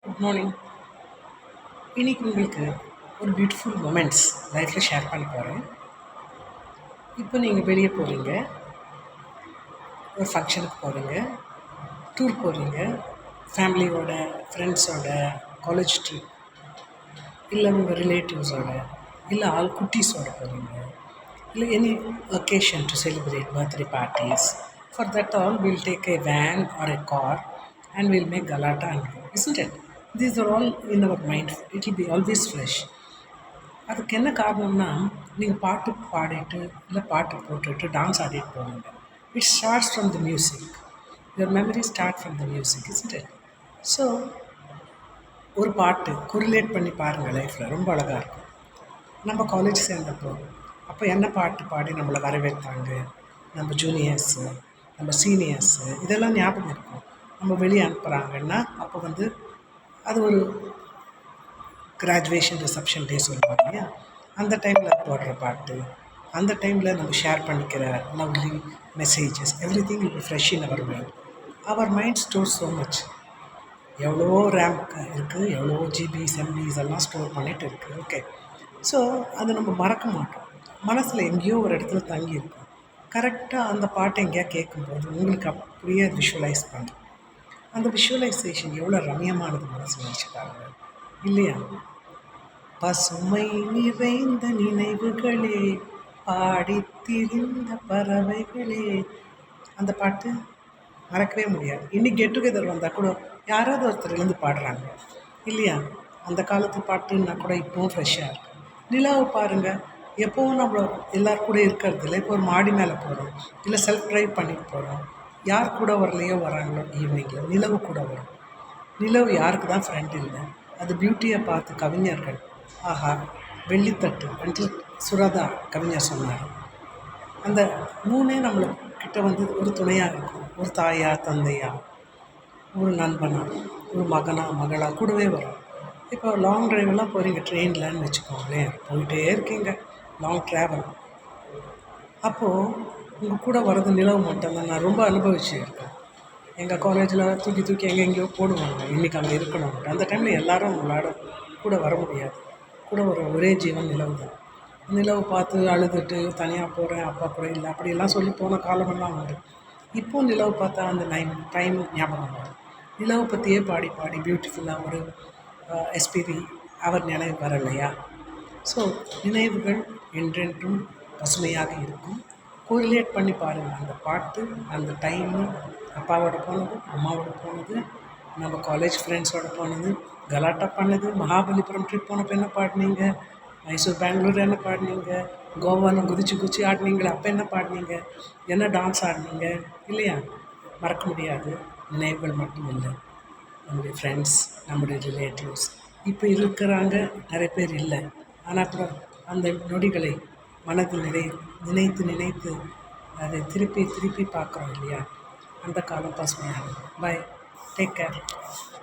Good morning. இன்னைக்கு உங்களுக்கு ஒரு பியூட்டிஃபுல் மொமெண்ட்ஸ் லைஃப்பில் ஷேர் பண்ண போகிறேன். இப்போ நீங்கள் வெளியே போகிறீங்க, ஒரு ஃபங்க்ஷனுக்கு போகிறீங்க, டூர் போகிறீங்க, ஃபேமிலியோட, ஃப்ரெண்ட்ஸோட, காலேஜ் ட்ரிப், இல்லை உங்கள் ரிலேட்டிவ்ஸோட, இல்லை ஆள் குட்டீஸோட போகிறீங்க, இல்லை any occasion to celebrate birthday parties. For that all will take a van or a car and we'll make galata and go, isn't it? These are all in our mind. It will be always fresh. அதுக்கு என்ன காரணம்னா, நீங்கள் பாட்டு பாடிட்டு இல்லை பாட்டு போட்டுட்டு dance ஆடிட்டு போவீங்க. It starts from the music. Your memory start from the music, isn't it? So ஒரு பாட்டு கொரிலேட் பண்ணி பாருங்கள், லைஃப்பில் ரொம்ப அழகாக இருக்கும். நம்ம காலேஜ் சேர்ந்தப்போ அப்போ என்ன பாட்டு பாடி நம்மளை வரவேற்றாங்க, நம்ம ஜூனியர்ஸு, நம்ம சீனியர்ஸு, இதெல்லாம் ஞாபகம் இருக்கும். நம்ம வெளியே அனுப்புகிறாங்கன்னா அப்போ வந்து அது ஒரு கிராஜுவேஷன் ரிசப்ஷன் டே சொல்லுவாங்க இல்லையா, அந்த டைமில் போடுற பாட்டு, அந்த டைமில் நம்ம ஷேர் பண்ணிக்கிற lovely messages, everything will be fresh in our mind. Our mind store so much. எவ்வளவோ ரேம் இருக்குது, எவ்வளவோ ஜிபிஸ் எம்பிஸ் எல்லாம் ஸ்டோர் பண்ணிட்டு இருக்குது. ஓகே, ஸோ அதை நம்ம மறக்க மாட்டோம். மனசில் எங்கேயோ ஒரு இடத்துல தங்கி இருக்கும். கரெக்டாக அந்த பாட்டை எங்கேயா கேட்கும்போது உங்களுக்கு அப்படியே விஷுவலைஸ் பண்ணும். அந்த விஷுவலைசேஷன் எவ்வளோ ரம்யமானது மனசு நினச்சி பாருங்கள், இல்லையா? பசுமை நிறைந்த நினைவுகளே, பாடித் திரிந்த பறவைகளே, அந்த பாட்டு மறக்கவே முடியாது. இன்னைக்கு கெட் டுகெதர் வந்தால் கூட யாராவது ஒருத்தர் எழுந்து பாடுறாங்க இல்லையா? அந்த காலத்து பாட்டுன்னா கூட இப்போவும் ஃப்ரெஷ்ஷாக இருக்குது. நிலாவை பாருங்கள், எப்போவும் நம்ம எல்லார் கூட இருக்கிறது இல்லை. இப்போ ஒரு மாடி மேலே போகிறோம், இல்லை செல்ஃப் ட்ரைவ் பண்ணிட்டு போகிறோம், யார் கூட வரலையோ வராங்களோ ஈவினிங்கில் நிலவு கூட வரும். நிலவு யாருக்கு தான் ஃப்ரெண்ட் இல்லை? அது பியூட்டியை பார்த்து கவிஞர்கள் ஆஹா வெள்ளித்தட்டு என்று சுரதா கவிஞர் சொன்னார். அந்த மூணே நம்மளுக்கிட்ட வந்து ஒரு துணையாக இருக்கும். ஒரு தாயா, தந்தையா, ஒரு நண்பனா, ஒரு மகனா, மகளா கூடவே வரும். இப்போ லாங் ட்ரைவெல்லாம் போகிறீங்க ட்ரெயின்லன்னு வச்சுக்கோங்களேன், போயிட்டே இருக்கீங்க, லாங் ட்ராவல். அப்போது உங்கள் கூட வர்றது நிலவு மட்டும்தான். நான் ரொம்ப அனுபவிச்சுருக்கேன். எங்கள் காலேஜில் தூக்கி தூக்கி எங்கெங்கேயோ போடுவாங்க, இன்றைக்கி அங்கே இருக்கணும். அந்த டைமில் எல்லோரும் உங்களோட கூட வர முடியாது. கூட ஒரு ஒரே ஜீவன் நிலவு தான். நிலவு பார்த்து அழுதுட்டு தனியாக போகிறேன், அப்பா கூட இல்லை, அப்படியெல்லாம் சொல்லி போன காலமெல்லாம் உண்டு. இப்போது நிலவு பார்த்தா அந்த டைம் ஞாபகம் வரும். நிலவை பற்றியே பாடி பாடி பியூட்டிஃபுல்லாக ஒரு எஸ்பிபி அவர் நினைவு வரலையா? ஸோ நினைவுகள் என்றென்றும் பசுமையாக இருக்கும். கோரிலேட் பண்ணி பாருங்கள், அந்த பாட்டு, அந்த டைமு, அப்பாவோட போனது, அம்மாவோட போனது, நம்ம காலேஜ் ஃப்ரெண்ட்ஸோட போனது, கலாட்டா பண்ணது, மகாபலிபுரம் ட்ரிப் போனப்போ என்ன பாடினீங்க, மைசூர் பெங்களூர் என்ன பாடினீங்க, கோவாவில் குதிச்சு குதிச்சு ஆடினீங்களே அப்போ என்ன பாடினீங்க, என்ன டான்ஸ் ஆடினீங்க, இல்லையா? மறக்க முடியாது. நினைவுகள் மட்டும் இல்லை, நம்முடைய ஃப்ரெண்ட்ஸ், நம்முடைய ரிலேட்டிவ்ஸ் இப்போ இருக்கிறாங்க, நிறைய பேர் இல்லை. ஆனால் கூட அந்த நொடிகளை மனதில் நினைத்து நினைத்து அதை திருப்பி திருப்பி பார்க்குறோம் இல்லையா? அந்த காலம் பசுமையாகும். By, take care.